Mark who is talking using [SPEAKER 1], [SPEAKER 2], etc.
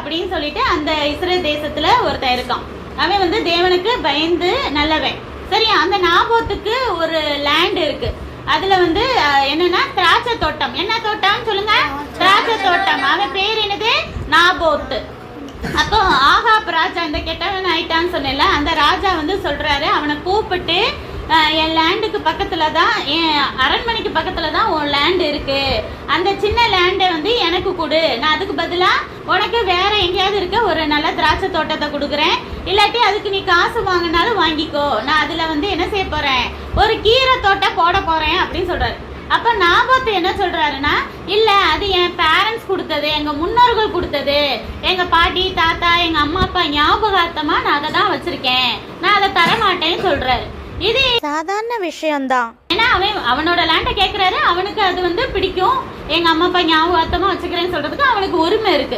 [SPEAKER 1] அப்படின்னு சொல்லிட்டு அந்த இஸ்ரேல் தேசத்துல ஒருத்தன் இருக்கான். அவன் வந்து தேவனுக்கு பயந்து நல்லவன். சரி, அந்த நாபோத்துக்கு ஒரு லேண்ட் இருக்கு. அதுல வந்து என்னன்னா திராட்சை தோட்டம். என்ன தோட்டம் சொல்லுங்க? திராட்சை தோட்டம். அவன் பேர் என்னது? நாபோத்து. அப்போ ஆகாப் ராஜா இந்த கெட்டவன் ஆயிட்டான்னு சொன்னேன்ல, அந்த ராஜா வந்து சொல்றாரு, அவனை கூப்பிட்டு என் லேண்டுக்கு பக்கத்துல தான், என் அரண்மனைக்கு பக்கத்துல தான் உன் லேண்ட் இருக்கு, அந்த சின்ன லேண்டை வந்து எனக்கு கொடு, நான் அதுக்கு பதிலா உனக்கு வேற எங்கேயாவது இருக்க ஒரு நல்ல திராட்சை தோட்டத்தை கொடுக்குறேன், இல்லாட்டி அதுக்கு நீ காசு வாங்கினாலும் வாங்கிக்கோ, நான் அதுல வந்து என்ன செய்ய போறேன், ஒரு கீரை தோட்டம் போட போறேன் அப்படின்னு சொல்றாரு. அப்ப நாபோத்து என்ன சொல்றாருன்னா, இல்ல அது என் பேரண்ட்ஸ் கொடுத்தது, எங்க முன்னோர்கள் கொடுத்தது, எங்க பாட்டி தாத்தா எங்க அம்மா அப்பா ஞாபகார்த்தமா நான் அதை தான் வச்சிருக்கேன், நான் அதை தரமாட்டேன்னு சொல்றாரு. இது
[SPEAKER 2] சாதாரண விஷயம்தான்.
[SPEAKER 1] ஏன்னா அவனோட லேண்டை கேட்கறாரு, அவனுக்கு அது வந்து பிடிக்கும், எங்க அம்மா அப்பா ஞாபகார்த்தமா வச்சுக்கிறேன்னு சொல்றதுக்கு அவனுக்கு உரிமை இருக்கு.